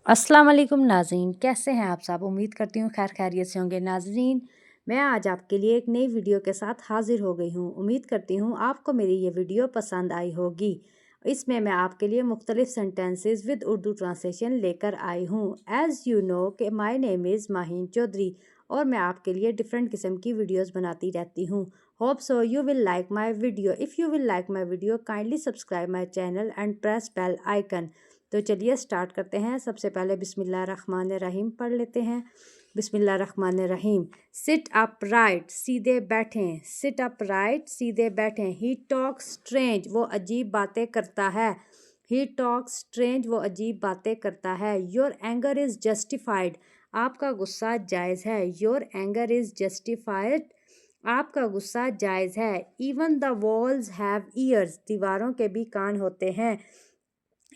अस्सलाम वालेकुम नाज़रीन, कैसे हैं आप सब। उम्मीद करती हूँ खैर खैरियत से होंगे। नाज़रीन, मैं आज आपके लिए एक नई वीडियो के साथ हाजिर हो गई हूँ। उम्मीद करती हूँ आपको मेरी ये वीडियो पसंद आई होगी। इसमें मैं आपके लिए मुख्तलिफ सेंटेंसेस विद उर्दू ट्रांसलेशन लेकर आई हूँ। एज़ यू नो कि my name is Maheen Chaudhary और मैं आपके लिए डिफरेंट किस्म की वीडियोज़ बनाती रहती हूँ। Hope so you will like my video. If you will like my video kindly subscribe my channel and press bell icon. तो चलिए स्टार्ट करते हैं। सबसे पहले बिस्मिल्लाहिर्रहमानिर्रहीम पढ़ लेते हैं। बिस्मिल्लाहिर्रहमानिर्रहीम। सिट अप राइट, सीधे बैठें। सिट अप राइट, सीधे बैठें। ही टॉक स्ट्रेंज, वो अजीब बातें करता है। ही टॉक स्ट्रेंज, वो अजीब बातें करता है। योर एंगर इज़ जस्टिफाइड, आपका गुस्सा जायज़ है। योर एंगर इज़ जस्टिफाइड, आपका गुस्सा जायज़ है। Even the walls have years, दीवारों के भी कान होते हैं।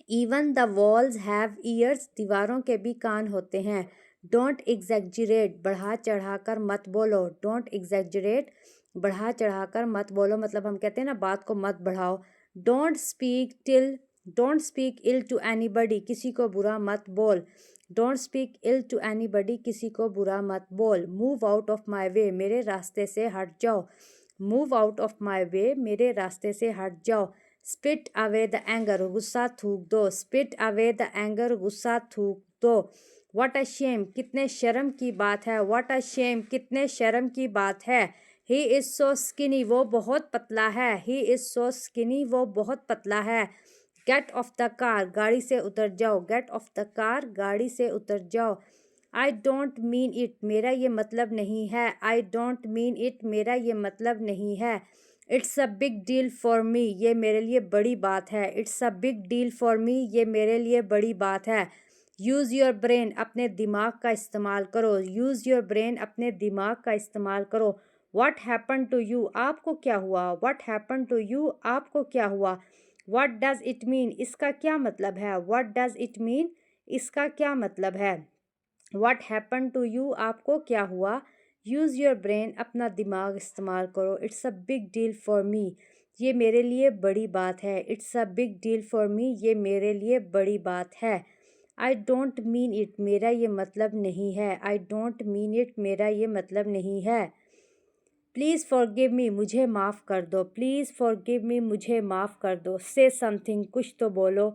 Even the walls have years, दीवारों के भी कान होते हैं। डोंट एग्जैक्जरेट, बढ़ा चढ़ा कर मत बोलो। डोंट एग्जैक्जरेट, बढ़ा चढ़ा कर मत बोलो, मतलब हम कहते हैं ना बात को मत बढ़ाओ। Don't speak till, don't speak ill to anybody, किसी को बुरा मत बोल। Don't speak ill to anybody, किसी को बुरा मत बोल। Move out of my way, मेरे रास्ते से हट जाओ। Move out of my way, मेरे रास्ते से हट जाओ। स्पिट अवे द एंगर, गुस्सा थूक दो। स्पिट अवे द एंगर, गुस्सा थूक दो। व्हाट अ शेम, कितने शर्म की बात है। व्हाट अ शेम, कितने शर्म की बात है। ही इज़ सो स्किनी, वो बहुत पतला है। ही इज़ सो स्किनी, वो बहुत पतला है। गेट ऑफ द कार, गाड़ी से उतर जाओ। गेट ऑफ द कार, गाड़ी से उतर जाओ। आई डोंट मीन इट, मेरा ये मतलब नहीं है। आई डोंट मीन इट, मेरा ये मतलब नहीं है। It's a big deal for me, ये मेरे लिए बड़ी बात है। It's a big deal for me, ये मेरे लिए बड़ी बात है। यूज़ योर ब्रेन, अपने दिमाग का इस्तेमाल करो। यूज़ योर ब्रेन, अपने दिमाग का इस्तेमाल करो। व्हाट हैपन टू यू, आपको क्या हुआ। व्हाट हैपन टू यू, आपको क्या हुआ। व्हाट डज इट मीन, इसका क्या मतलब है। व्हाट डज इट मीन, इसका क्या मतलब है। व्हाट हैपन टू यू, आपको क्या हुआ। यूज़ योर ब्रेन, अपना दिमाग इस्तेमाल करो। It's a big deal for me, ये मेरे लिए बड़ी बात है। It's a big deal for me, ये मेरे लिए बड़ी बात है। आई डोंट मीन इट, मेरा ये मतलब नहीं है। आई डोंट मीन इट, मेरा ये मतलब नहीं है। प्लीज़ फॉरगिव मी, मुझे माफ़ कर दो। प्लीज़ फॉरगिव मी, मुझे माफ़ कर दो। से समथिंग, कुछ तो बोलो।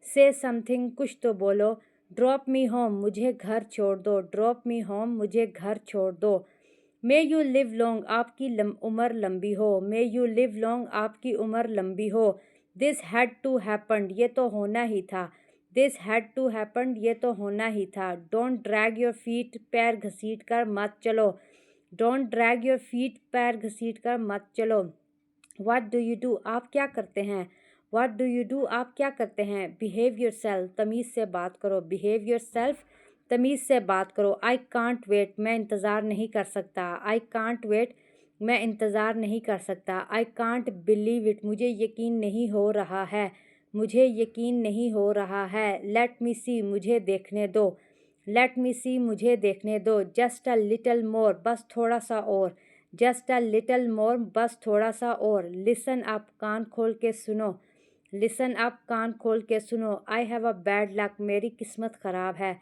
से समथिंग, कुछ तो बोलो। ड्रॉप मी होम, मुझे घर छोड़ दो। ड्रॉप मी होम, मुझे घर छोड़ दो। मे यू लिव लॉन्ग, आपकी उम्र लंबी हो। मे यू लिव लॉन्ग, आपकी उम्र लंबी हो। दिस हैड टू हैपन्ड, ये तो होना ही था। दिस हैड टू हैपन्ड, ये तो होना ही था। डोंट ड्रैग योर फीट, पैर घसीट कर मत चलो। डोंट ड्रैग योर फीट, पैर घसीट कर मत चलो। व्हाट डू यू डू, आप क्या करते हैं। व्हाट डू यू डू, आप क्या करते हैं। बिहेव योर सेल्फ, तमीज़ से बात करो। बिहेव योर सेल्फ, तमीज़ से बात करो। आई कांट वेट, मैं इंतज़ार नहीं कर सकता। आई कांट वेट, मैं इंतज़ार नहीं कर सकता। आई कांट बिलीव इट, मुझे यकीन नहीं हो रहा है। मुझे यकीन नहीं हो रहा है। लेट मी सी, मुझे देखने दो। लेट मी सी, मुझे देखने दो। जस्ट अ लिटल मोर, बस थोड़ा सा और। जस्ट अ लिटल मोर, बस थोड़ा सा और। लिसन अप, कान खोल के सुनो। लिसन अप, कान खोल के सुनो। I have a bad luck, मेरी किस्मत ख़राब है।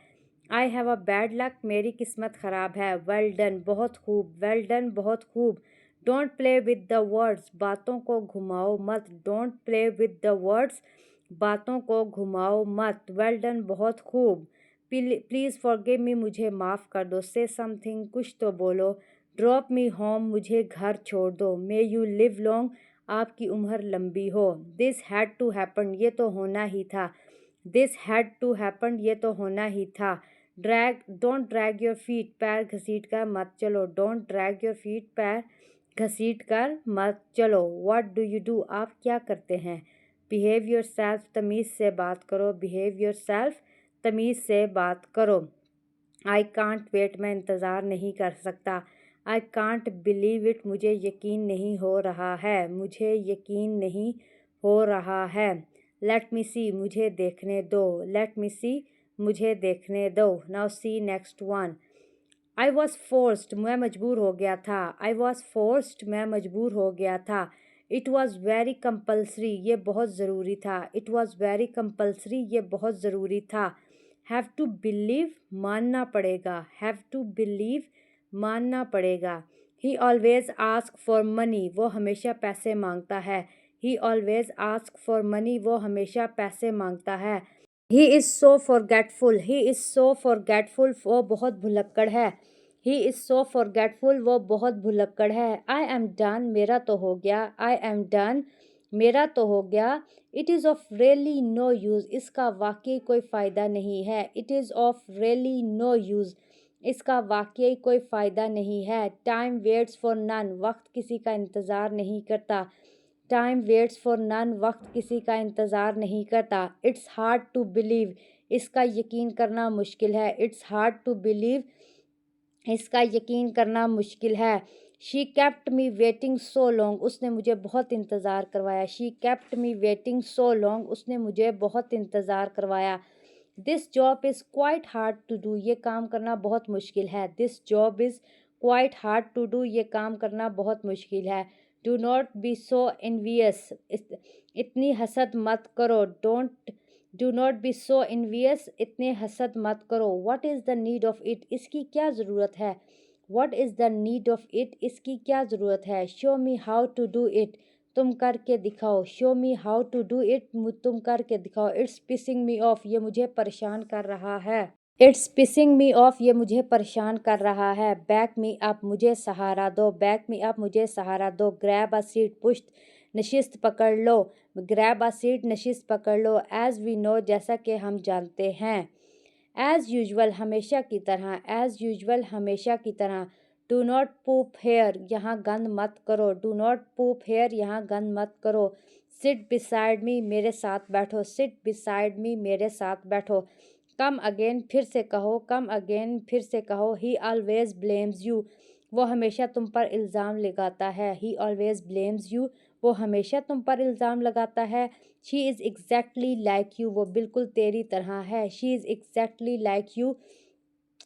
I have a bad luck, मेरी किस्मत ख़राब है। वेल डन, बहुत खूब। वेल डन, बहुत खूब। Don't play with the words, बातों को घुमाओ मत। Don't play with the words, बातों को घुमाओ मत। वेल डन, बहुत खूब। प्लीज़ फॉरगिव मी, मुझे माफ़ कर दो। से समथिंग, कुछ तो बोलो। ड्रॉप मी होम, मुझे घर छोड़ दो। मे यू लिव लॉन्ग, आपकी उम्र लंबी हो। दिस हैड टू हैपन, ये तो होना ही था। दिस हैड टू हैपन, ये तो होना ही था। Drag, don't drag your feet, पैर घसीट कर मत चलो। डोंट ड्रैग योर फीट, पैर घसीट कर मत चलो। व्हाट डू यू डू, आप क्या करते हैं। बिहेव योर सेल्फ, तमीज़ से बात करो। बिहेव योर सेल्फ, तमीज़ से बात करो। आई कांट वेट, मैं इंतज़ार नहीं कर सकता। आई कांट बिलीव इट, मुझे यकीन नहीं हो रहा है। मुझे यकीन नहीं हो रहा है। लेट मी सी, मुझे देखने दो। लेट मी सी, मुझे देखने दो। Now see next one. I was forced, मैं मजबूर हो गया था। आई वॉज फोर्स्ड, मैं मजबूर हो गया था। इट वॉज़ वेरी कंपल्सरी, ये बहुत ज़रूरी था। इट वॉज़ वेरी कंपल्सरी, ये बहुत ज़रूरी था। हैव टू बिलीव मानना पड़ेगा, हैव टू बिलीव मानना पड़ेगा। ही ऑलवेज आस्क फॉर मनी, वो हमेशा पैसे मांगता है। ही ऑलवेज आस्क फॉर मनी, वो हमेशा पैसे मांगता है। He is so forgetful, he is so forgetful, वो बहुत भुलक्कड़ है। ही इज़ सो फॉरगेटफुल, वो बहुत भुलक्कड़ है। आई एम डन, मेरा तो हो गया। आई एम डन, मेरा तो हो गया। It is of really no use, इसका वाकई कोई फ़ायदा नहीं है। It is of really no use, इसका वाकई कोई फ़ायदा नहीं है। टाइम वेट्स फॉर नन, वक्त किसी का इंतज़ार नहीं करता। टाइम वेट्स फॉर नन, वक्त किसी का इंतज़ार नहीं करता। इट्स हार्ड टू बिलीव, इसका यकीन करना मुश्किल है। इट्स हार्ड टू बिलीव, इसका यकीन करना मुश्किल है। She kept me waiting so long, उसने मुझे बहुत इंतज़ार करवाया। She kept me waiting so long, उसने मुझे बहुत इंतज़ार करवाया। This job is quite hard to do, ये काम करना बहुत मुश्किल है। This job is quite hard to do, ये काम करना बहुत मुश्किल है। Do not be so envious, इतनी हसद मत करो। Do not be so envious, इतने हसद मत करो। What is the need of it, इसकी क्या ज़रूरत है। What is the need of it, इसकी क्या ज़रूरत है। Show me how to do it, तुम करके दिखाओ। Show me how to do it, तुम करके दिखाओ। इट्स पिसिंग मी ऑफ, ये मुझे परेशान कर रहा है। इट्स पिसिंग मी ऑफ, ये मुझे परेशान कर रहा है। बैक मी अप, मुझे सहारा दो। बैक मी अप, मुझे सहारा दो। ग्रैब अ सीट, पुश्त, नशिस्त पकड़ लो। ग्रैब अ सीट, नशिस्त पकड़ लो। एज़ वी नो, जैसा कि हम जानते हैं। एज़ यूजुअल, हमेशा की तरह। एज़ यूजुअल, हमेशा की तरह। डू नॉट पूप हेयर, यहाँ गंद मत करो। डू नॉट पूप हेयर, यहाँ गंद मत करो। सिट बिसाइड मी, मेरे साथ बैठो। सिट बिसाइड मी, मेरे साथ बैठो। कम अगेन, फिर से कहो। कम अगेन, फिर से कहो। ही ऑलवेज ब्लेम्स यू, वो हमेशा तुम पर इल्ज़ाम लगाता है। ही ऑलवेज ब्लेम्स यू, वो हमेशा तुम पर इल्ज़ाम लगाता है। She is exactly like you, वो बिल्कुल तेरी तरह है। She is exactly like you,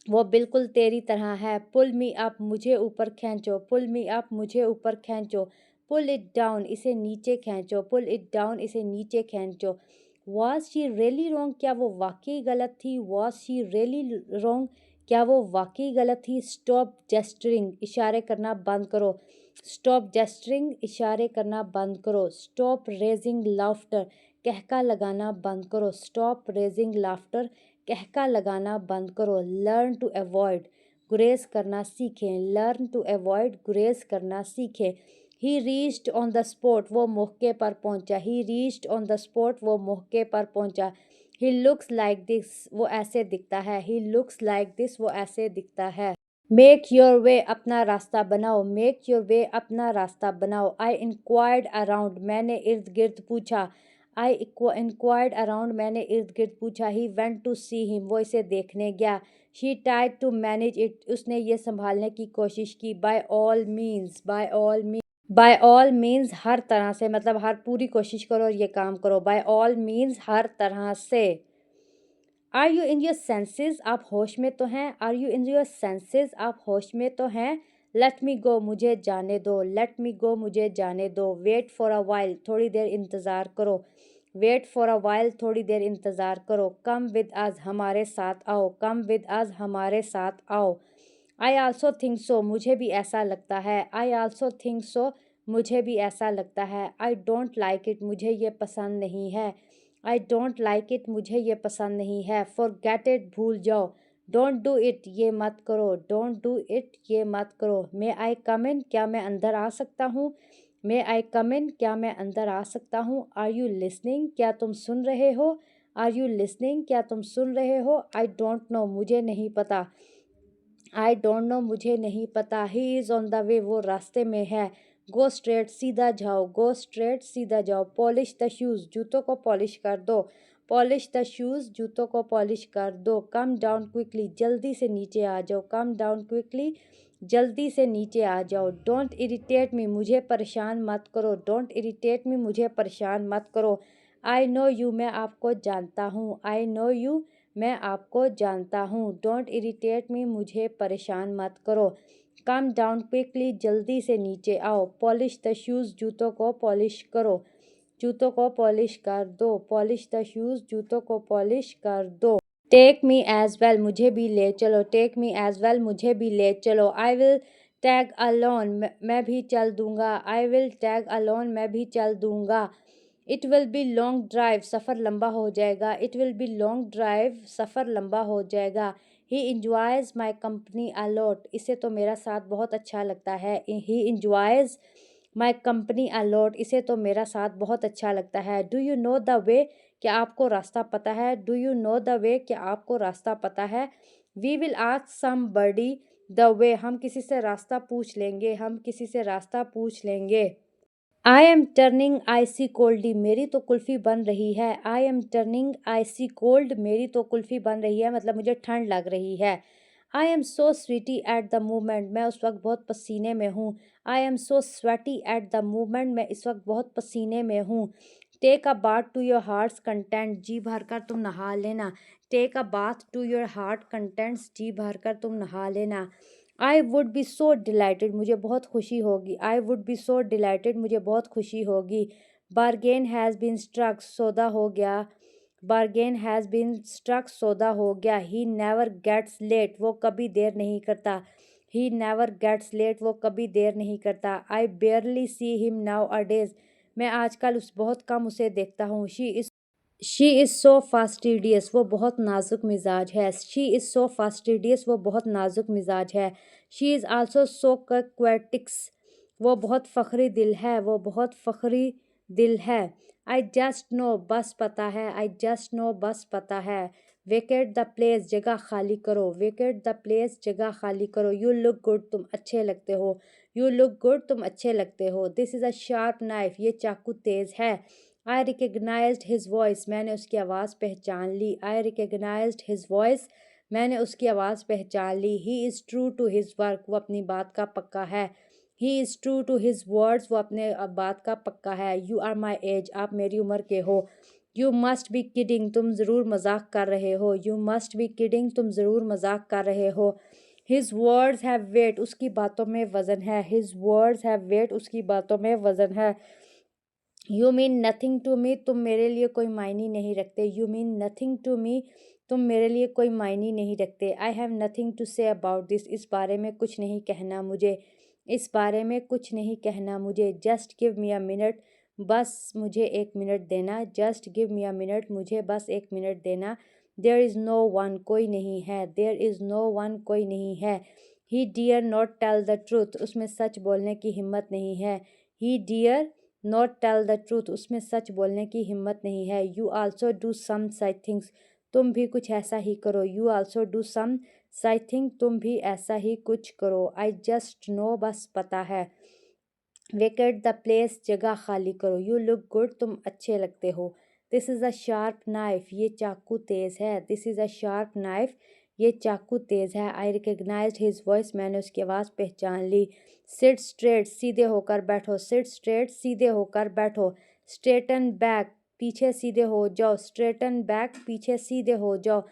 वो बिल्कुल तेरी तरह है। पुल मी अप, मुझे ऊपर खींचो। पुल मी अप, मुझे ऊपर खींचो। पुल इट डाउन, इसे नीचे खींचो। पुल इट डाउन, इसे नीचे खींचो। वॉज शी रियली रॉन्ग, क्या वो वाकई गलत थी। वॉज शी रियली रॉन्ग, क्या वो वाकई गलत थी। स्टॉप जेस्चरिंग, इशारे करना बंद करो। स्टॉप जेस्चरिंग, इशारे करना बंद करो। स्टॉप रेजिंग लाफ्टर, कहका लगाना बंद करो। स्टॉप रेजिंग लाफ्टर, कहका लगाना बंद करो। लर्न टू अवॉइड, गुरेज करना सीखें। लर्न टू अवॉइड, गुरेज करना सीखें। ही रीच्ड ऑन द स्पॉट, वो मौके पर पहुंचा। ही रीच्ड ऑन द स्पॉट, वो मौके पर पहुंचा। ही लुक्स लाइक दिस, वो ऐसे दिखता है। ही लुक्स लाइक दिस, वो ऐसे दिखता है। मेक योर वे, अपना रास्ता बनाओ। मेक योर वे, अपना रास्ता बनाओ। आई इंक्वायर्ड अराउंड, मैंने इर्द गिर्द पूछा। आई इंक्वायर्ड अराउंड, मैंने इर्द गिर्द पूछा। He went to see him, वो इसे देखने गया। She tried to manage it, उसने ये संभालने की कोशिश की। By all means, by all means, by all means, हर तरह से, मतलब हर पूरी कोशिश करो और ये काम करो। बाय ऑल मीन्स, हर तरह से। Are you in your senses, आप होश में तो हैं। Are you in your senses, आप होश में तो हैं। लेट मी गो, मुझे जाने दो। लेट मी गो, मुझे जाने दो। वेट फॉर अ वाइल, थोड़ी देर इंतज़ार करो। वेट फॉर अ वाइल, थोड़ी देर इंतज़ार करो। कम विद अस, हमारे साथ आओ। कम विद अस, हमारे साथ आओ। आई आल्सो थिंक सो, मुझे भी ऐसा लगता है। आई आल्सो थिंक सो, मुझे भी ऐसा लगता है। आई डोंट लाइक इट, मुझे ये पसंद नहीं है। आई डोंट लाइक इट, मुझे ये पसंद नहीं है। फॉरगेट इट, भूल जाओ। डोंट डू इट, ये मत करो। डोंट डू इट, ये मत करो। मे आई कम इन, क्या मैं अंदर आ सकता हूँ। मे आई कम इन, क्या मैं अंदर आ सकता हूँ। आर यू लिसनिंग, क्या तुम सुन रहे हो। आर यू लिसनिंग, क्या तुम सुन रहे हो। आई डोंट नो, मुझे नहीं पता। आई डोंट नो, मुझे नहीं पता। He is on the way, वो रास्ते में है। गो स्ट्रेट, सीधा जाओ। गो स्ट्रेट, सीधा जाओ। पॉलिश द शूज़, जूतों को पॉलिश कर दो। पॉलिश द शूज़, जूतों को पॉलिश कर दो। कम डाउन क्विकली, जल्दी से नीचे आ जाओ। कम डाउन क्विकली, जल्दी से नीचे आ जाओ। डोंट इरिटेट मी, मुझे परेशान मत करो। डोंट इरिटेट मी, मुझे परेशान मत करो। आई नो यू, मैं आपको जानता हूँ। आई नो यू, मैं आपको जानता हूँ। डोंट इरिटेट मी, मुझे परेशान मत करो। कम डाउन क्विकली, जल्दी से नीचे आओ। पॉलिश द शूज़, जूतों को पॉलिश करो। जूतों को पॉलिश कर दो। पॉलिश द शूज़, जूतों को पॉलिश कर दो। टेक मी एज वेल, मुझे भी ले चलो। टेक मी एज वेल, मुझे भी ले चलो। आई विल टैग अलोन, मैं भी चल दूंगा। आई विल टैग अलोन, मैं भी चल दूंगा। It will be long drive, सफ़र लंबा हो जाएगा। It will be long drive, सफ़र लंबा हो जाएगा। ही इंजॉयज़ माई कंपनी अलॉट, इसे तो मेरा साथ बहुत अच्छा लगता है। ही इंजॉयज़ माई कंपनी अलॉट, इसे तो मेरा साथ बहुत अच्छा लगता है। Do you know the way, क्या आपको रास्ता पता है? Do you know the way, क्या आपको रास्ता पता है? We will ask somebody the way, हम किसी से रास्ता पूछ लेंगे। हम किसी से रास्ता पूछ लेंगे। आई एम टर्निंग आईसी कोल्डी, मेरी तो कुल्फ़ी बन रही है। I am turning IC cold, मेरी तो कुल्फ़ी बन रही है, मतलब मुझे ठंड लग रही है। I am so sweaty at the moment, मैं उस वक्त बहुत पसीने में हूँ। I am so sweaty at the moment, मैं इस वक्त बहुत पसीने में हूँ। Take a bath to your heart's content, जी भर कर तुम नहा लेना। Take a bath to your heart contents, जी भर कर तुम नहा लेना। I would be so delighted, मुझे बहुत खुशी होगी। I would be so delighted, मुझे बहुत खुशी होगी। बारगेन हैज़ बीन स्ट्रक, सौदा हो गया। बारगेन हैज़ बीन स्ट्रक, सौदा हो गया। ही नेवर गेट्स लेट, वो कभी देर नहीं करता। ही नेवर गेट्स लेट, वो कभी देर नहीं करता। I barely see him nowadays, मैं आजकल बहुत कम उसे देखता हूँ। शी इज़ सो फास्टिडियस, वो बहुत नाजुक मिजाज है। शी इज़ सो फास्टिडियस, वो बहुत नाजुक मिजाज है। शी इज़ आल्सो सो क्वेटिक्स, वो बहुत फ़ख्री दिल है। वो बहुत फ़ख्री दिल है। आई जस्ट नो, बस पता है। आई जस्ट नो, बस पता है। वेकेट द प्लेस, जगह खाली करो। वेकेट द प्लेस, जगह खाली करो। यू लुक गुड, तुम अच्छे लगते हो। यू लुक गुड, तुम अच्छे लगते हो। This is a sharp knife, ये चाकू तेज़ है। आई रिकग्नाइज्ड हिज वॉइस, मैंने उसकी आवाज़ पहचान ली। आई रिकग्नाइज्ड हिज वॉइस, मैंने उसकी आवाज़ पहचान ली। He is true to his work, वो अपनी बात का पक्का है। He is true to his words, वो अपने बात का पक्का है। यू आर माई एज, आप मेरी उम्र के हो। यू मस्ट बी किडिंग, तुम ज़रूर मजाक कर रहे हो। यू मस्ट बी किडिंग, तुम ज़रूर मजाक कर रहे हो। हिज वर्ड्स हैव वेट, उसकी बातों में वज़न है। हिज वर्ड्स हैव वेट, उसकी बातों में वज़न है। You mean nothing to me, तुम मेरे लिए कोई मायने नहीं रखते। You mean nothing to me, तुम मेरे लिए कोई मायने नहीं रखते। I have nothing to say about this, इस बारे में कुछ नहीं कहना मुझे। इस बारे में कुछ नहीं कहना मुझे। Just give me a minute, बस मुझे एक मिनट देना। Just give me a minute, मुझे बस एक मिनट देना। देयर इज़ नो वन, कोई नहीं है। देयर इज़ नो वन, कोई नहीं है। He dare not tell the truth, उसमें सच बोलने की हिम्मत नहीं है। He dare not tell the truth, उसमें सच बोलने की हिम्मत नहीं है। You also do some such things, तुम भी कुछ ऐसा ही करो। You also do some such thing, तुम भी ऐसा ही कुछ करो। आई जस्ट नो, बस पता है। वेकेट द प्लेस, जगह खाली करो। यू लुक गुड, तुम अच्छे लगते हो। This is a sharp knife, ये चाकू तेज़ है। This is a sharp knife, ये चाकू तेज़ है। आई रिकग्नाइज्ड हिज वॉइस, मैंने उसकी आवाज़ पहचान ली। सिट स्ट्रेट, सीधे होकर बैठो। सिट स्ट्रेट, सीधे होकर बैठो। स्ट्रेटन बैक, पीछे सीधे हो जाओ। स्ट्रेटन बैक, पीछे सीधे हो जाओ।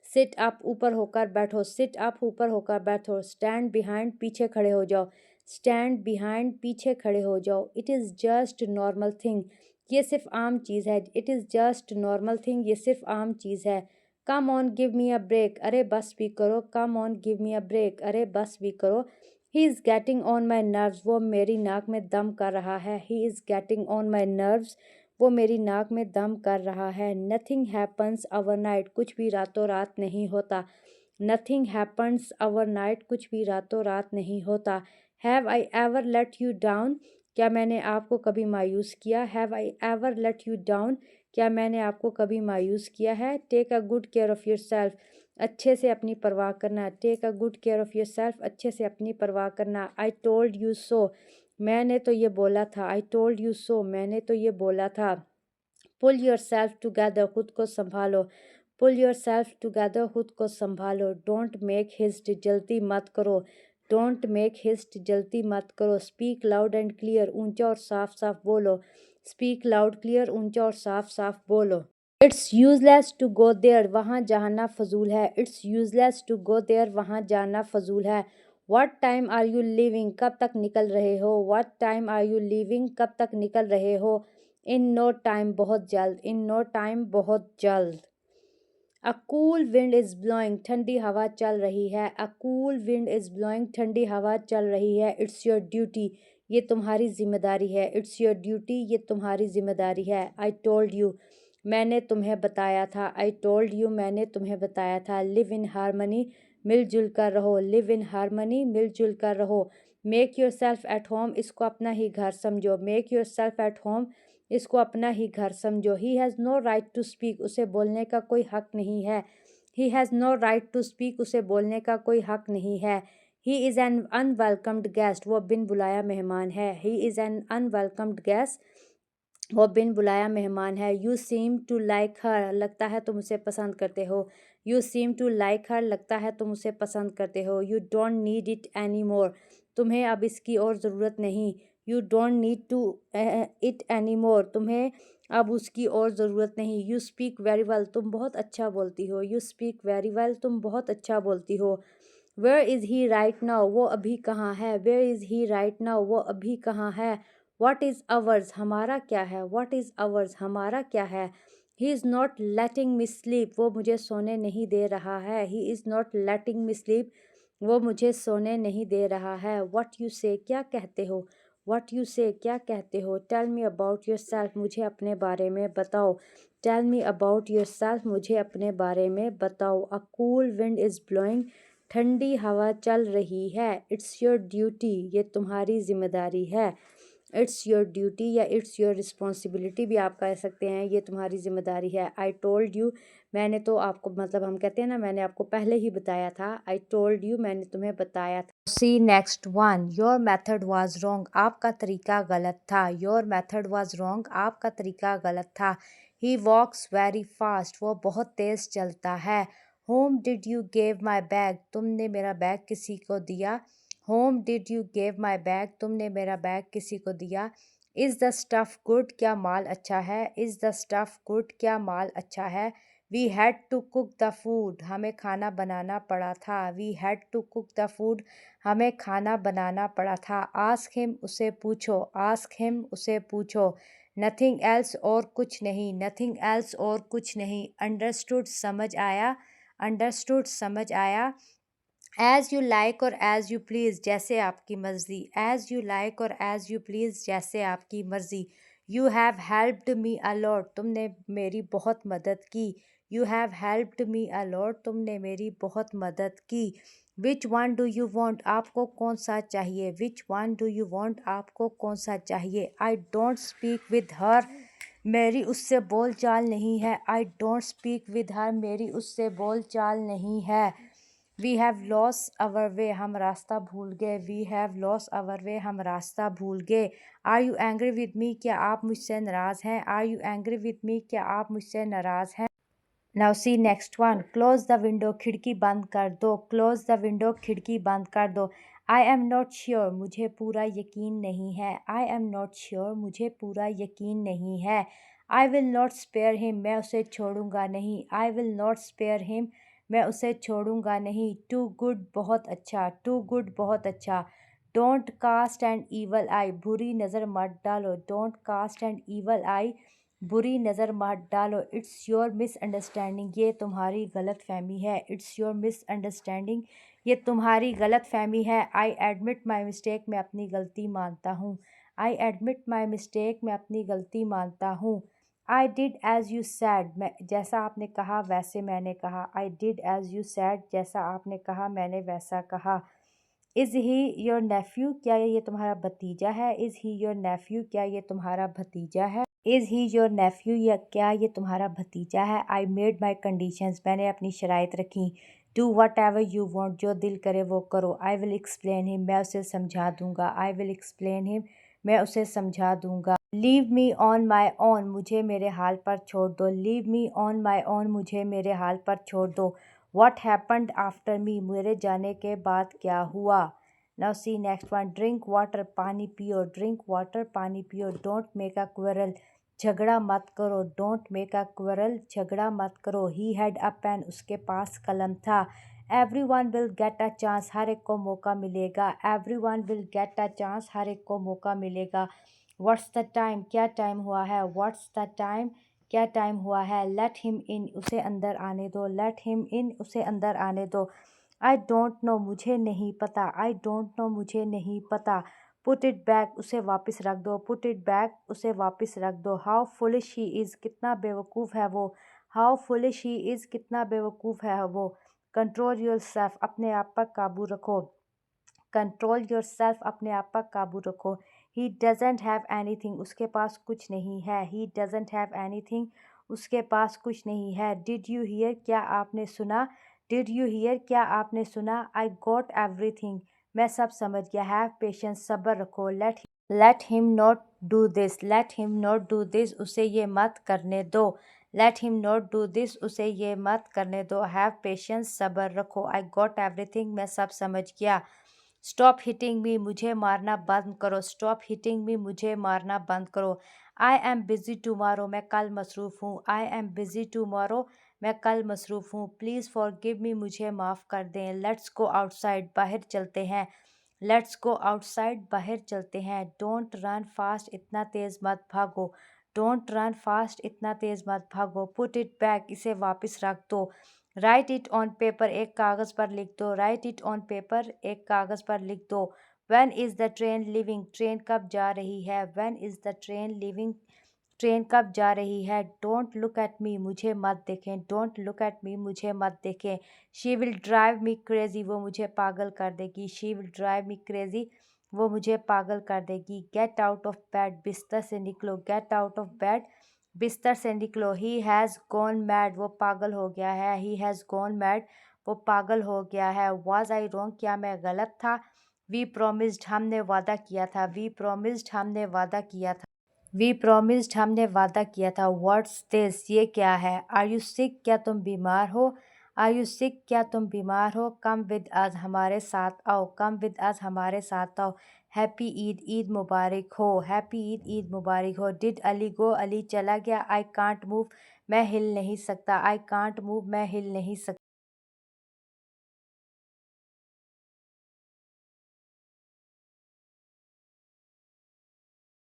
सिट अप, ऊपर होकर बैठो। सिट अप, ऊपर होकर बैठो। स्टैंड बिहाइंड, पीछे खड़े हो जाओ। स्टैंड बिहाइंड, पीछे खड़े हो जाओ। It is just normal thing, ये सिर्फ आम चीज़ है। It is just normal thing, ये सिर्फ आम चीज़ है। Come on give me a break, अरे बस भी करो। Come on give me a break, अरे बस भी करो। He is getting on my nerves, वो मेरी नाक में दम कर रहा है। He is getting on my nerves, वो मेरी नाक में दम कर रहा है। नथिंग हैपन्स ओवरनाइट, कुछ भी रातों रात नहीं होता। नथिंग हैपन्स ओवरनाइट, कुछ भी रातों रात नहीं होता। Have I ever let you down, क्या मैंने आपको कभी मायूस किया? Have I ever let you down, क्या मैंने आपको कभी मायूस किया है? Take a good care of yourself, अच्छे से अपनी परवाह करना। Take a good care of yourself, अच्छे से अपनी परवाह करना। आई टोल्ड यू सो, मैंने तो ये बोला था। आई टोल्ड यू सो, मैंने तो ये बोला था। पुल योर सेल्फ टुगेदर, खुद को संभालो। पुल योर सेल्फ टुगेदर, खुद को संभालो। डोंट मेक हिस्ट, जल्दी मत करो। डोंट मेक हिस्ट, जल्दी मत करो। स्पीक लाउड एंड क्लियर, ऊंचा और साफ साफ बोलो। स्पीक लाउड क्लियर, ऊंचा और साफ साफ बोलो। It's useless to go there, वहाँ जाना फजूल है। It's useless to go there, वहाँ जाना फजूल है। What time are you leaving, कब तक निकल रहे हो? What time are you leaving, कब तक निकल रहे हो? इन नो टाइम, बहुत जल्द। इन नो टाइम, बहुत जल्द। अ कूल विंड इज़ ब्लोइंग, ठंडी हवा चल रही है। अ कूल विंड इज़ ब्लोइंग, ठंडी हवा चल रही है। इट्स योर ड्यूटी, ये तुम्हारी जिम्मेदारी है। इट्स योर ड्यूटी, ये तुम्हारी जिम्मेदारी है। आई टोल्ड यू, मैंने तुम्हें बताया था। आई टोल्ड यू, मैंने तुम्हें बताया था। लिव इन हारमनी, मिलजुल कर रहो। लिव इन हारमनी, मिलजुल कर रहो। Make yourself at home, इसको अपना ही घर समझो। Make yourself at home, इसको अपना ही घर समझो। He has no right to speak, उसे बोलने का कोई हक नहीं है। He has no right to speak, उसे बोलने का कोई हक नहीं है। He is an unwelcomed guest, वो बिन बुलाया मेहमान है। He is an unwelcomed guest, वो बिन बुलाया मेहमान है। You seem to like her, लगता है तुम उसे पसंद करते हो। You seem to like her, लगता है तुम उसे पसंद करते हो। You don't need it any more, तुम्हें अब इसकी और ज़रूरत नहीं। You don't need to it any more, तुम्हें अब उसकी और ज़रूरत नहीं। यू स्पीक वेरी वेल, तुम बहुत अच्छा बोलती हो। यू स्पीक वेरी वेल, तुम बहुत अच्छा बोलती हो। Where is he right now, वो अभी कहाँ है। Where is he right now, वो अभी कहाँ है। व्हाट इज़ अवर्स, हमारा क्या है। व्हाट इज़ अवर्स, हमारा क्या है। He is not letting me sleep, वो मुझे सोने नहीं दे रहा है। He is not letting me sleep, वो मुझे सोने नहीं दे रहा है। व्हाट यू से, क्या कहते हो। व्हाट यू से, क्या कहते हो। Tell me about yourself, मुझे अपने बारे में बताओ। Tell me about yourself, मुझे अपने बारे में बताओ। A cool wind is blowing, ठंडी हवा चल रही है। इट्स योर ड्यूटी, ये तुम्हारी जिम्मेदारी है। इट्स योर ड्यूटी या इट्स योर रिस्पॉन्सिबिलिटी भी आप कह सकते हैं, ये तुम्हारी जिम्मेदारी है। आई टोल्ड यू, मैंने तो आपको, मतलब हम कहते हैं ना, मैंने आपको पहले ही बताया था। आई टोल्ड यू, मैंने तुम्हें बताया था। See next one, your method was wrong, आपका तरीका गलत था। योर मेथड वाज रॉन्ग, आपका तरीका गलत था। ही वॉक्स वेरी फास्ट, वो बहुत तेज़ चलता है। Home did you gave my bag, तुमने मेरा बैग किसी को दिया। Home did you gave my bag, तुमने मेरा बैग किसी को दिया। इज़ द स्टफ़ गुड, क्या माल अच्छा है। इज़ द स्टफ़ गुड, क्या माल अच्छा है। We had to cook the food, हमें खाना बनाना पड़ा था। We had to cook the food, हमें खाना बनाना पड़ा था। आस्क हिम, उसे पूछो। आस्क हिम, उसे पूछो। नथिंग एल्स, और कुछ नहीं। नथिंग एल्स, और कुछ नहीं। अंडरस्टूड, समझ आया। अंडरस्टूड, समझ आया। एज़ यू लाइक और एज़ यू प्लीज़, जैसे आपकी मर्ज़ी। एज़ यू लाइक और एज़ यू प्लीज़, जैसे आपकी मर्ज़ी। You have helped me a lot, तुमने मेरी बहुत मदद की। You have helped me a lot, तुमने मेरी बहुत मदद की। Which one do you want, आपको कौन सा चाहिए। Which one do you want, आपको कौन सा चाहिए। आई डोंट स्पीक विद हर, मेरी उससे बोल चाल नहीं है। I don't speak with her, मेरी उससे बोल चाल नहीं है। We have lost our way, हम रास्ता भूल गए। We have lost our way, हम रास्ता भूल गए। Are you angry with me, क्या आप मुझसे नाराज़ हैं। Are you angry with me, क्या आप मुझसे नाराज़ हैं। Now see next one, close the window, खिड़की बंद कर दो। क्लोज द विंडो, खिड़की बंद कर दो। आई एम नॉट श्योर, मुझे पूरा यकीन नहीं है। आई एम नॉट श्योर, मुझे पूरा यकीन नहीं है। I will not spare him, मैं उसे छोड़ूंगा नहीं। I will not spare him, मैं उसे छोड़ूंगा नहीं। टू गुड, बहुत अच्छा। टू गुड, बहुत अच्छा। Don't cast and evil eye, बुरी नज़र मत डालो। Don't cast and evil eye, बुरी नज़र मत डालो। इट्स योर मिसअंडरस्टैंडिंग, ये तुम्हारी गलत फहमी है। इट्स योर मिसअंडरस्टैंडिंग, ये तुम्हारी गलत फहमी है। आई एडमिट माई मिस्टेक, मैं अपनी गलती मानता हूँ। आई एडमिट माई मिस्टेक, मैं अपनी गलती मानता हूँ। I did as you sad, मैं, जैसा आपने कहा वैसे मैंने कहा। I did as you sad, जैसा आपने कहा मैंने वैसा कहा। इज़ ही योर नेफ्यू, क्या ये तुम्हारा भतीजा है। इज़ ही योर नेफ्यू, क्या ये तुम्हारा भतीजा है। इज़ ही योर नेफ्यू, या क्या ये तुम्हारा भतीजा है। आई मेड माई कंडीशंस, मैंने अपनी शराइत रखी। Do what ever you want, जो दिल करे वो करो। आई विल एक्सप्लेन हिम, मैं उसे समझा दूँगा। आई विल एक्सप्लेन हिम, मैं उसे समझा दूँगा। Leave me on my own, मुझे मेरे हाल पर छोड़ दो। Leave me on my own, मुझे मेरे हाल पर छोड़ दो। What happened after me, मेरे जाने के बाद क्या हुआ। Now see next one, drink water, पानी पियो। Drink water, पानी पियो। Don't make a quarrel, झगड़ा मत करो। Don't make a quarrel, झगड़ा मत करो। He had a pen, उसके पास कलम था। Everyone will get a chance, हर एक को मौका मिलेगा। Everyone will get a chance, हर एक को मौका मिलेगा। What's the time, क्या टाइम हुआ है। What's the time, क्या टाइम हुआ है? लेट हिम इन, उसे अंदर आने दो। लेट हिम इन, उसे अंदर आने दो। आई डोंट नो, मुझे नहीं पता। आई डोंट नो, मुझे नहीं पता। पुट इट बैक, उसे वापस रख दो। पुट इट बैक, उसे वापस रख दो। हाउ फुलिश ही इज़, कितना बेवकूफ़ है वो। हाउ फुलिश ही इज़, कितना बेवकूफ़ है वो। कंट्रोल योर सेल्फ, अपने आप पर काबू रखो। कंट्रोल योर सेल्फ, अपने आप पर काबू रखो। ही डजेंट हैव एनीथिंग, उसके पास कुछ नहीं है। ही डजेंट हैव एनीथिंग, उसके पास कुछ नहीं है। डिड यू हियर, क्या आपने सुना? डिड यू हियर, क्या आपने सुना? आई गॉट एवरीथिंग, मैं सब समझ गया। हैव पेशेंस, सब्र रखो। Let him not do this, let him not do this, उसे ये मत करने दो। Let him not do this, उसे ये मत करने दो। हैव पेशेंस, सब्र रखो। आई गॉट एवरीथिंग, मैं सब समझ गया। स्टॉप हिटिंग मी, मुझे मारना बंद करो। स्टॉप हिटिंग मी, मुझे मारना बंद करो। आई एम बिज़ी टुमारो, मैं कल मसरूफ़ हूँ। आई एम बिज़ी टुमारो, मैं कल मसरूफ़ हूँ। प्लीज़ फॉरगिव मी, मुझे माफ़ कर दें। लेट्स गो आउटसाइड, बाहर चलते हैं। लेट्स गो आउटसाइड, बाहर चलते हैं। डोंट रन फास्ट, इतना तेज़ मत भागो। डोंट रन फास्ट, इतना तेज़ मत भागो। पुट इट बैक, इसे वापस रख दो। राइट इट ऑन पेपर, एक कागज़ पर लिख दो। राइट इट ऑन पेपर, एक कागज़ पर लिख दो। When is the train living, train कब जा रही है? When is the train living, train कब जा रही है? डोंट लुक एट मी, मुझे मत देखें। डोंट लुक एट मी, मुझे मत देखें। She will drive me crazy, वो मुझे पागल कर देगी। She will drive me crazy, वो मुझे पागल कर देगी। गेट आउट ऑफ बेड, बिस्तर से निकलो। गेट आउट ऑफ बेड, बिस्तर से निकलो। ही हैज़ गॉन मैड, वो पागल हो गया है। ही हैज़ गॉन मैड, वो पागल हो गया है। वाज आई रॉन्ग, क्या मैं गलत था? वी प्रोमिस्ड, हमने वादा किया था। वी प्रोमिस्ड, हमने वादा किया था। वी प्रोमिस्ड, हमने वादा किया था। व्हाट्स दिस, ये क्या है? आर यू सिक, क्या तुम बीमार हो? आर यू सिक, क्या तुम बीमार हो? कम विद अस, हमारे साथ आओ। कम विद अस, हमारे साथ आओ। हैप्पी ईद, ईद मुबारक हो। हैप्पी ईद, ईद मुबारक हो। डिड अली गो, अली चला गया। आई कांट मूव, मैं हिल नहीं सकता। आई कांट मूव, मैं हिल नहीं सकता।